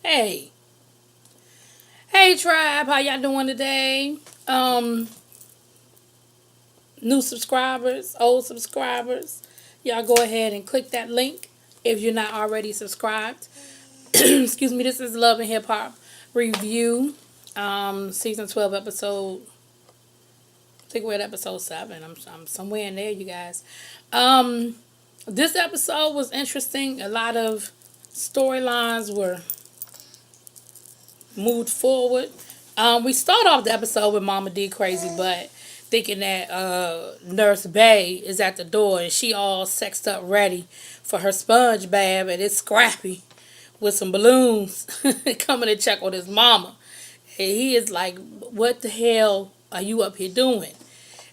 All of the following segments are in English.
Hey, hey tribe, how y'all doing today? New subscribers, old subscribers, y'all go ahead and click that link if you're not already subscribed. Excuse me, this is Love and Hip Hop Review, season 12, episode. I think we're at episode 7. I'm somewhere in there, you guys. Um, this episode was interesting. A lot of storylines were moved forward. We start off the episode with Mama D crazy, but thinking that Nurse Bay is at the door and she all sexed up ready for her sponge bath, and it's Scrappy with some balloons coming to check on his mama. And he is like, "What the hell are you up here doing?"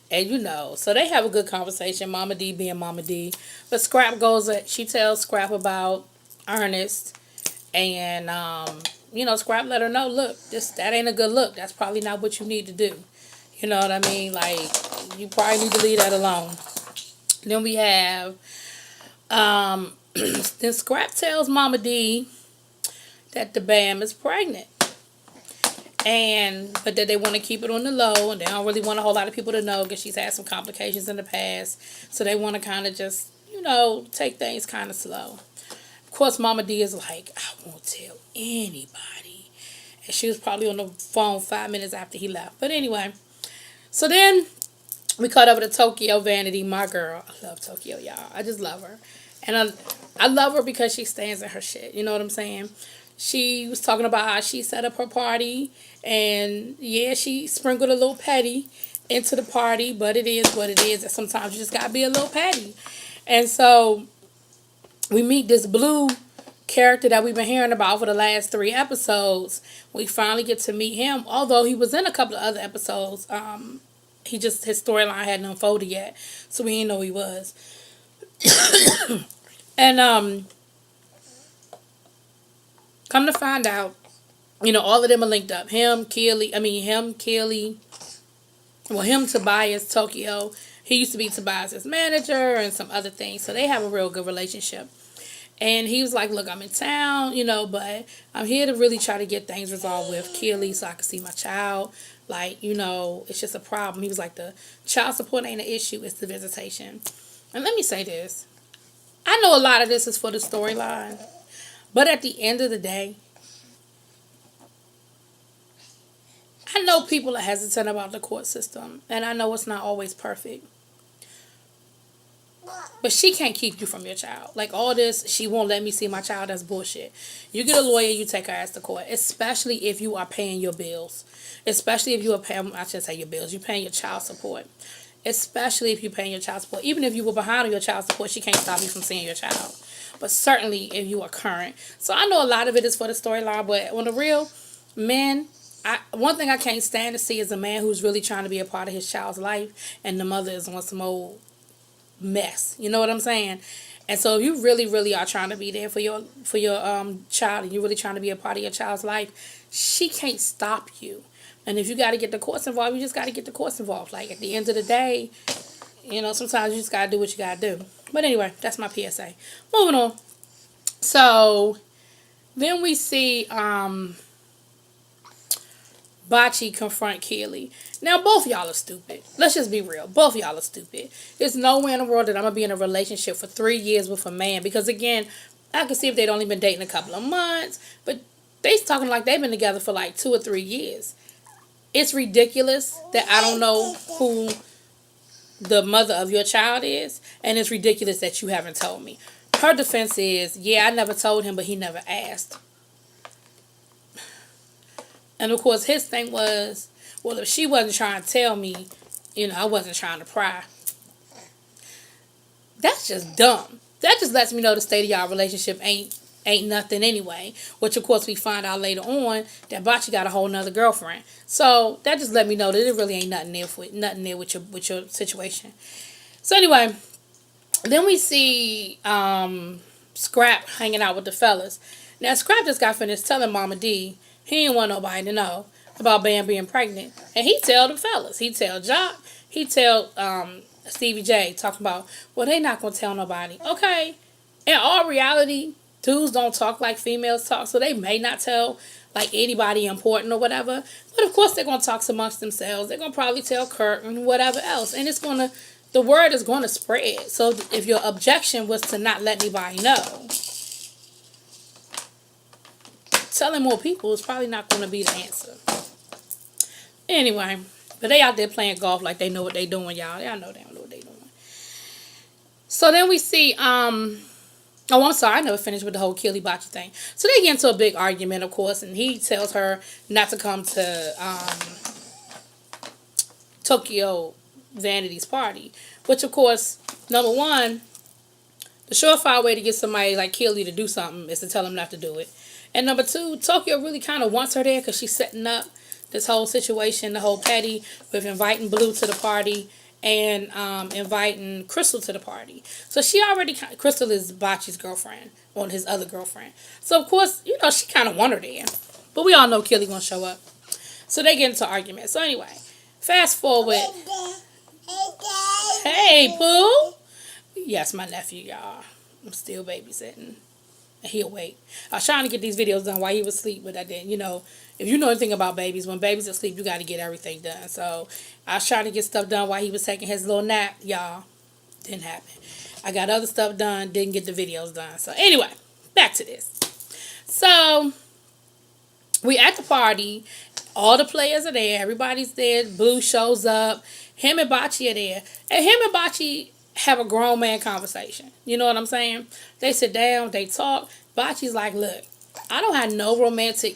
And so they have a good conversation, Mama D being Mama D. But Scrap goes, she tells Scrap about Ernest, and Scrap let her know, look, that ain't a good look. That's probably not what you need to do. You know what I mean? Like, you probably need to leave that alone. Then we have then Scrap tells Mama D that the Bam is pregnant. But that they want to keep it on the low, and they don't really want a whole lot of people to know because she's had some complications in the past. So they want to kind of just, take things kind of slow. Of course, Mama D is like, I won't tell anybody. And she was probably on the phone 5 minutes after he left. But anyway, so then we caught over to Tokyo Vanity, my girl. I love Tokyo, y'all. I just love her. And I love her because she stands in her shit. You know what I'm saying? She was talking about how she set up her party. And yeah, she sprinkled a little petty into the party. But it is what it is. And sometimes you just got to be a little petty. And so we meet this blue character that we've been hearing about for the last 3 episodes. We finally get to meet him, although he was in a couple of other episodes. His storyline hadn't unfolded yet, so we didn't know he was. And come to find out, all of them are linked up. Him, Keely, him, Tobias, Tokyo. He used to be Tobias' manager and some other things, so they have a real good relationship. And he was like, look, I'm in town, but I'm here to really try to get things resolved with Keely so I can see my child. Like, it's just a problem. He was like, the child support ain't an issue, it's the visitation. And let me say this. I know a lot of this is for the storyline, but at the end of the day, I know people are hesitant about the court system, and I know it's not always perfect. But she can't keep you from your child. Like, all this, she won't let me see my child, that's bullshit. You get a lawyer, you take her ass to court. Especially if you are paying your bills. Especially if you are paying, I shouldn't say your bills, you're paying your child support. Especially if you're paying your child support. Even if you were behind on your child support, she can't stop you from seeing your child. But certainly if you are current. So I know a lot of it is for the storyline, but on the real, men, one thing I can't stand to see is a man who's really trying to be a part of his child's life, and the mother is on some old mess. You know what I'm saying? And so if you really, really are trying to be there for your child, and you're really trying to be a part of your child's life, she can't stop you. And if you got to get the courts involved, you just got to get the courts involved. Like, at the end of the day, sometimes you just got to do what you got to do. But anyway, that's my PSA. Moving on. So then we see Bocce confront Keely. Now, both y'all are stupid. Let's just be real. Both y'all are stupid. There's nowhere in the world that I'm going to be in a relationship for 3 years with a man. Because, again, I can see if they'd only been dating a couple of months. But they talking like they've been together for like 2 or 3 years. It's ridiculous that I don't know who the mother of your child is. And it's ridiculous that you haven't told me. Her defense is, yeah, I never told him, but he never asked. And, of course, his thing was, well, if she wasn't trying to tell me, I wasn't trying to pry. That's just dumb. That just lets me know the state of y'all relationship ain't nothing anyway. Which, of course, we find out later on that Bocce got a whole nother girlfriend. So that just let me know that it really ain't nothing there with your situation. So anyway, then we see Scrap hanging out with the fellas. Now, Scrap just got finished telling Mama D he didn't want nobody to know about Bam being pregnant. And he tell the fellas. He tell Jock. He tell Stevie J, talking about, well, they not going to tell nobody. Okay. In all reality, Dudes don't talk like females talk, so they may not tell like anybody important or whatever. But of course, they're gonna talk amongst themselves. They're gonna probably tell Kurt and whatever else, and the word is gonna spread. So if your objection was to not let anybody know, telling more people is probably not gonna be the answer. Anyway, but they out there playing golf like they know what they doing, y'all. Y'all know they don't know what they doing. So then we see, oh, I'm sorry, I never finished with the whole Keely Bocce thing. So they get into a big argument, of course, and he tells her not to come to Tokyo Vanity's party. Which, of course, number one, the surefire way to get somebody like Keely to do something is to tell them not to do it. And number two, Tokyo really kind of wants her there because she's setting up this whole situation, the whole petty, with inviting Blue to the party and inviting Crystal to the party. So she already, Crystal is Bocce's girlfriend, or his other girlfriend. So, of course, she kind of want her there. But we all know Keely gonna show up. So they get into argument. So anyway, fast forward. Hey, Pooh. Yes, my nephew, y'all. I'm still babysitting. He'll wait. I was trying to get these videos done while he was asleep, but I didn't. If you know anything about babies, when babies are asleep, you got to get everything done. So I was trying to get stuff done while he was taking his little nap, y'all. Didn't happen. I got other stuff done, didn't get the videos done. So anyway, back to this. So we at the party. All the players are there. Everybody's there. Blue shows up. Him and Bocce are there. And him and Bocce have a grown man conversation. You know what I'm saying? They sit down, they talk. Bocce's like, look, I don't have no romantic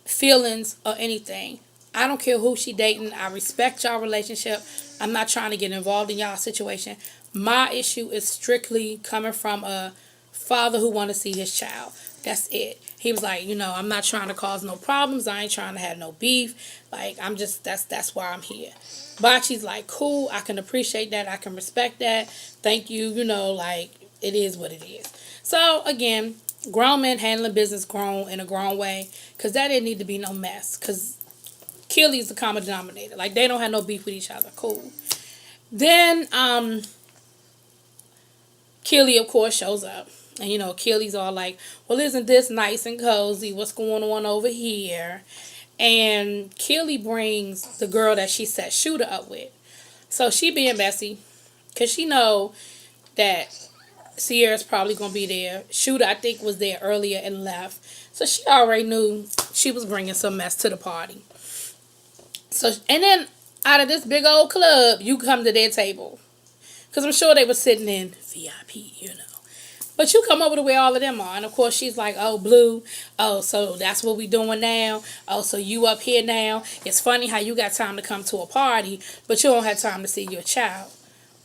feelings or anything. I don't care who she dating. I respect y'all relationship. I'm not trying to get involved in y'all situation. My issue is strictly coming from a father who want to see his child. That's it. He was like, I'm not trying to cause no problems. I ain't trying to have no beef. Like, I'm just, that's why I'm here. Bocce's like, cool. I can appreciate that. I can respect that. Thank you. Like, it is what it is. So, again, grown men handling business grown in a grown way. Because that didn't need to be no mess. Because Keely's the common denominator. Like, they don't have no beef with each other. Cool. Then, Keely, of course, shows up. And, Keely's all like, well, isn't this nice and cozy? What's going on over here? And Keely brings the girl that she set Shooter up with. So she being messy. Because she know that Sierra's probably going to be there. Shooter, I think, was there earlier and left. So she already knew she was bringing some mess to the party. So, and then out of this big old club, you come to their table. Because I'm sure they were sitting in VIP, But you come over to where all of them are. And, of course, she's like, oh, Blue. Oh, so that's what we doing now. Oh, so you up here now. It's funny how you got time to come to a party, but you don't have time to see your child.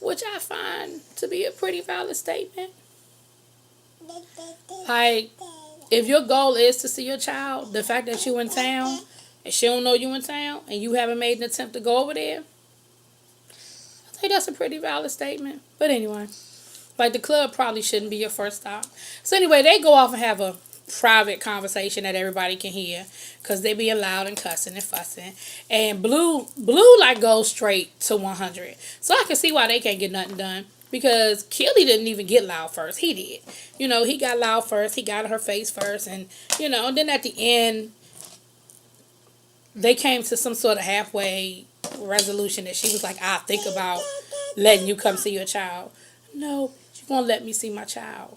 Which I find to be a pretty valid statement. Like, if your goal is to see your child, the fact that you in town and she don't know you in town and you haven't made an attempt to go over there, I think that's a pretty valid statement. But anyway, like, the club probably shouldn't be your first stop. So anyway, they go off and have a private conversation that everybody can hear because they be loud and cussing and fussing. And Blue like goes straight to 100. So I can see why they can't get nothing done because Keely didn't even get loud first. He did. He got loud first. He got in her face first. And, and then at the end, they came to some sort of halfway resolution that she was like, I'll think about letting you come see your child. No, you're going to let me see my child.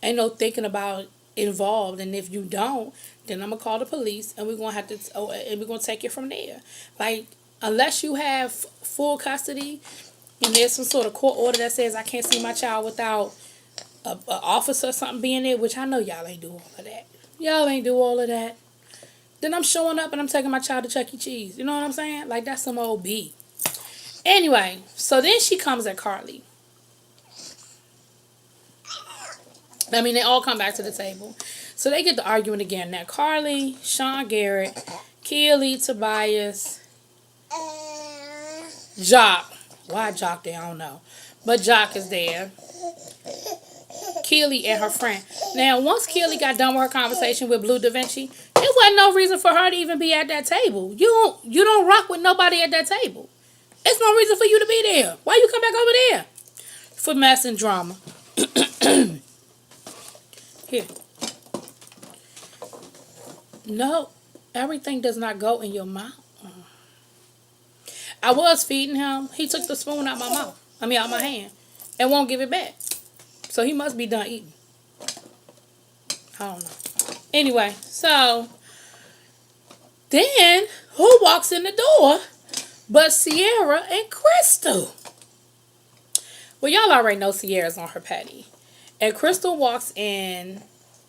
Ain't no thinking about involved. And if you don't, then I'm going to call the police and we're going to have to, and we're going to take it from there. Like, unless you have full custody and there's some sort of court order that says I can't see my child without a officer or something being there, which I know y'all ain't do all of that. Y'all ain't do all of that. Then I'm showing up and I'm taking my child to Chuck E. Cheese. You know what I'm saying? Like, that's some old B. Anyway, so then she comes at Carly. They all come back to the table. So they get to arguing again. Now, Carly, Sean Garrett, Keely, Tobias, Jock. Why Jock there? I don't know. But Jock is there. Keely and her friend. Now, once Keely got done with her conversation with Blue Da Vinci, there wasn't no reason for her to even be at that table. You don't rock with nobody at that table. There's no reason for you to be there. Why you come back over there? For mess and drama. Here. No, everything does not go in your mouth. I was feeding him. He took the spoon out my mouth. I mean, out my hand. And won't give it back. So he must be done eating. I don't know. Anyway, so then who walks in the door but Sierra and Crystal? Well, y'all already know Sierra's on her petty. And Crystal walks in.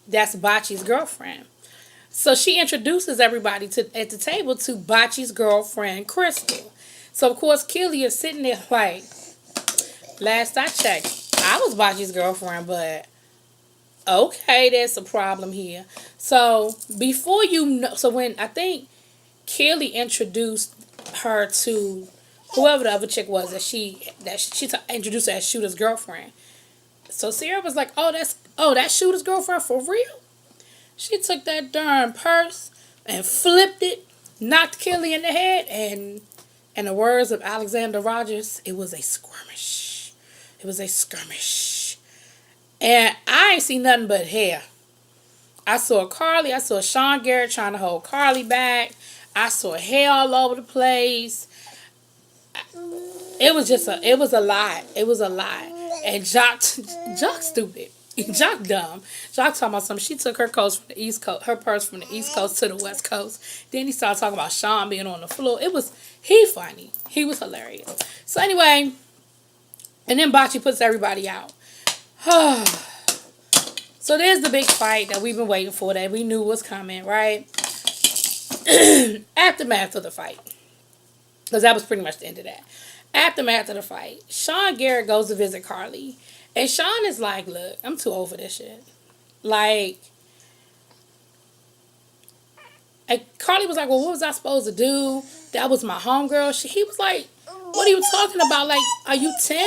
That's Bocce's girlfriend. So she introduces everybody at the table to Bocce's girlfriend, Crystal. So, of course, Keely is sitting there like, last I checked, I was Bocce's girlfriend, but okay, there's a problem here. So, before you know, so when I think Keely introduced her to whoever the other chick was that she introduced her as Shooter's girlfriend. So Sierra was like, that's Shooter's girlfriend for real? She took that darn purse and flipped it, knocked Keely in the head, and in the words of Alexander Rogers, it was a skirmish. It was a skirmish. And I ain't seen nothing but hair. I saw Sean Garrett trying to hold Carly back. I saw hair all over the place. It was a lot. It was a lot. And Jock stupid. Jock dumb. Jock talking about something. She took her purse from the East Coast to the West Coast. Then he started talking about Sean being on the floor. He funny. He was hilarious. So anyway, and then Bocce puts everybody out. So there's the big fight that we've been waiting for, that we knew was coming, right? Aftermath of the fight. Because that was pretty much the end of that. Aftermath of the fight, Sean Garrett goes to visit Carly. And Sean is like, look, I'm too old for this shit. Like, and Carly was like, well, what was I supposed to do? That was my homegirl. He was like, what are you talking about? Like, are you 10?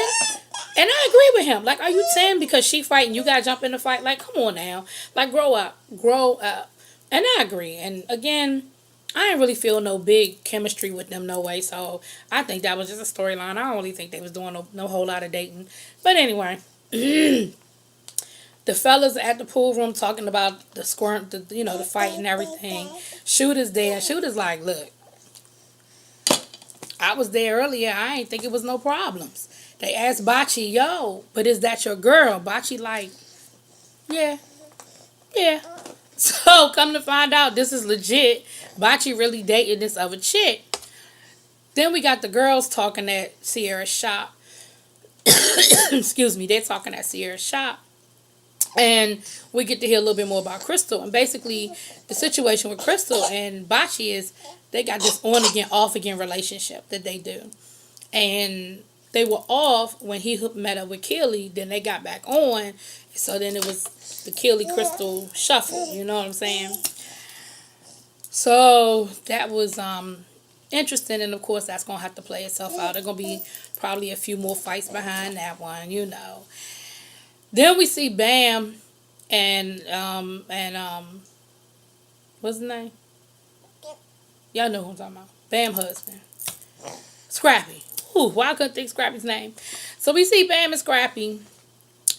And I agree with him. Like, are you 10 because she fighting, you gotta jump in the fight? Like, come on now. Like, grow up. Grow up. And I agree. And again, I didn't really feel no big chemistry with them, no way. So I think that was just a storyline. I don't really think they was doing no whole lot of dating. But anyway, the fellas at the pool room talking about the fight and everything. Shooter's there. Shooter's like, look, I was there earlier. I ain't think it was no problems. They asked Bocce, yo, but is that your girl? Bocce like, yeah. So come to find out, this is legit. Bocce really dating this other chick. Then we got the girls talking at Sierra's shop. Excuse me, they're talking at Sierra's shop. And we get to hear a little bit more about Crystal. And basically, the situation with Crystal and Bocce is they got this on-again, off-again relationship that they do. And they were off when he met up with Keely. Then they got back on. So then it was the Keely Crystal shuffle. You know what I'm saying? So that was interesting. And, of course, that's going to have to play itself out. There's going to be probably a few more fights behind that one, you know. Then we see Bam and what's his name? Y'all know who I'm talking about. Bam husband. Scrappy. Ooh, why I couldn't think Scrappy's name. So we see Bam and Scrappy.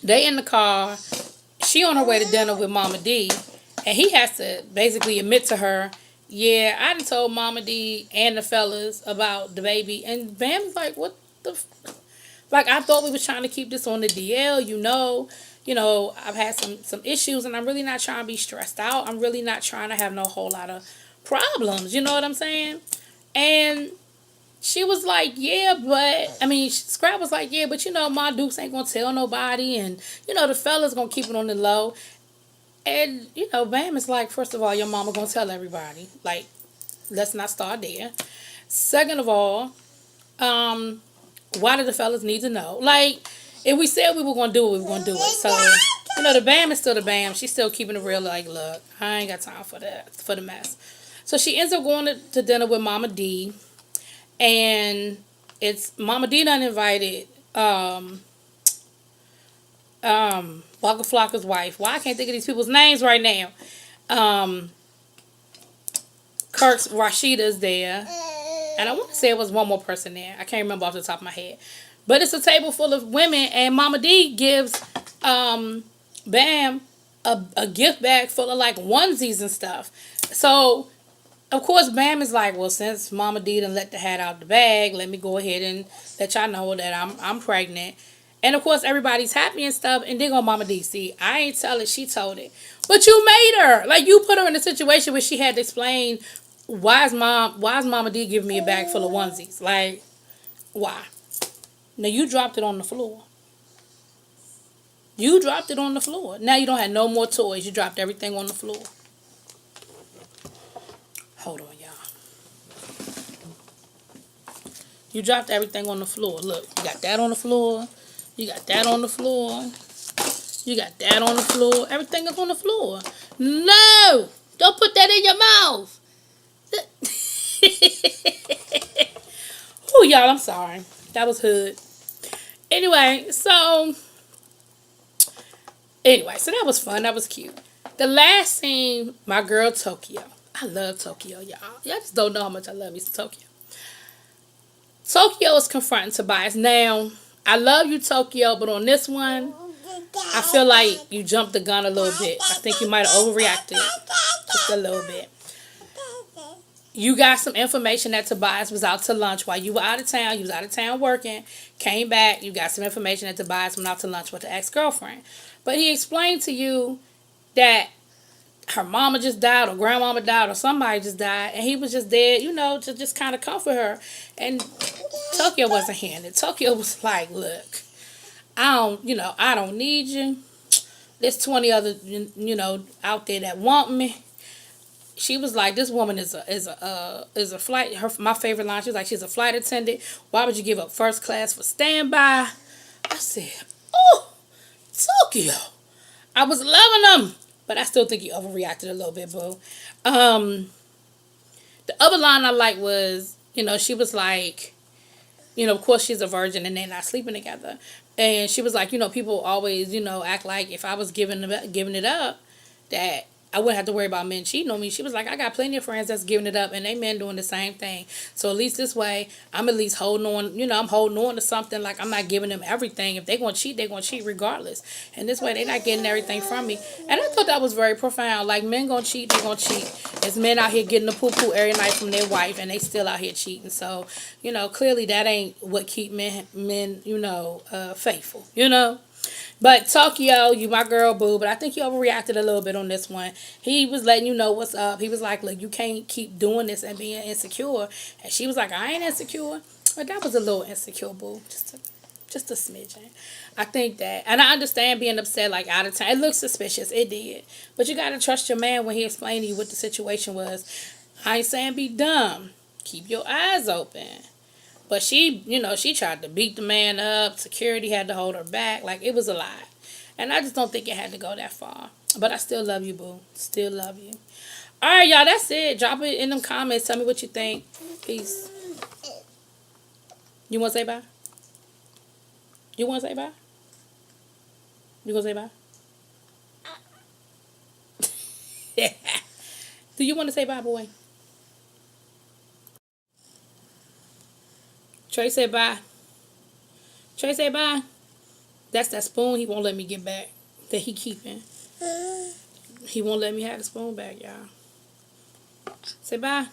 They in the car. She on her way to dinner with Mama D. And he has to basically admit to her, yeah, I done told Mama D and the fellas about the baby. And Bam's like, what the like, I thought we was trying to keep this on the DL, you know, I've had some issues and I'm really not trying to be stressed out. I'm really not trying to have no whole lot of problems, you know what I'm saying? And she was like, yeah, but, Scrap was like, yeah, but, my Dukes ain't going to tell nobody and, the fella's going to keep it on the low. And, Bam is like, first of all, your mama going to tell everybody. Like, let's not start there. Second of all, why do the fellas need to know? Like, if we said we were going to do it, we were going to do it. So, the Bam is still the Bam. She's still keeping it real. Like, look, I ain't got time for the mess. So, she ends up going to dinner with Mama D. And it's Mama D done invited Waka Flocka's wife. Why I can't think of these people's names right now. Kirk's Rashida's there. And I want to say it was one more person there. I can't remember off the top of my head. But it's a table full of women. And Mama D gives Bam a gift bag full of like onesies and stuff. So of course Bam is like, well, since Mama D done let the hat out the bag, let me go ahead and let y'all know that I'm pregnant. And of course everybody's happy and stuff. And then go Mama D. See, I ain't tell it, she told it. But you made her. Like you put her in a situation where she had to explain why is Mama D giving me a bag full of onesies? Like, why? Now you dropped it on the floor. You dropped it on the floor. Now you don't have no more toys. You dropped everything on the floor. Hold on, y'all. You dropped everything on the floor. Look, you got that on the floor. You got that on the floor. You got that on the floor. Everything is on the floor. No! Don't put that in your mouth. Oh, y'all, I'm sorry. That was hood. So that was fun. That was cute. The last scene, my girl Tokyo. I love Tokyo, y'all. Y'all just don't know how much I love me some Tokyo. Tokyo is confronting Tobias. Now, I love you, Tokyo, but on this one, I feel like you jumped the gun a little bit. I think you might have overreacted just a little bit. You got some information that Tobias was out to lunch while you were out of town. You was out of town working. Came back. You got some information that Tobias went out to lunch with the ex-girlfriend. But he explained to you that her mama just died or grandmama died or somebody just died. And he was just there, to just kind of comfort her. And Tokyo wasn't hearing it. Tokyo was like, look, I don't need you. There's 20 other, out there that want me. She was like, this woman is a flight. My favorite line. She was like, she's a flight attendant. Why would you give up first class for standby? I said, oh, Tokyo. I was loving them, but I still think you overreacted a little bit, boo. The other line I liked was, she was like, of course she's a virgin and they're not sleeping together, and she was like, people always, act like if I was giving it up, that I wouldn't have to worry about men cheating on me. She was like, I got plenty of friends that's giving it up and they men doing the same thing. So at least this way, I'm at least holding on, I'm holding on to something. Like, I'm not giving them everything. If they're going to cheat, they're going to cheat regardless. And this way, they're not getting everything from me. And I thought that was very profound. Like, men going to cheat, they're going to cheat. There's men out here getting the poo-poo every night from their wife and they still out here cheating. So, clearly that ain't what keep men faithful, But Tokyo, you my girl, boo. But I think you overreacted a little bit on this one. He was letting you know what's up. He was like, look, you can't keep doing this and being insecure. And she was like, I ain't insecure. But that was a little insecure, boo. Just a smidgen. I think that. And I understand being upset, like, out of time. It looks suspicious. It did. But you got to trust your man when he explained to you what the situation was. I ain't saying be dumb. Keep your eyes open. But she tried to beat the man up. Security had to hold her back. Like, it was a lot. And I just don't think it had to go that far. But I still love you, boo. Still love you. All right, y'all. That's it. Drop it in them comments. Tell me what you think. Peace. You want to say bye? You want to say bye? You going to say bye? Do you want to say bye, boy? Trey said bye. Trey said bye. That's that spoon he won't let me get back. That he keeping. He won't let me have the spoon back, y'all. Say bye.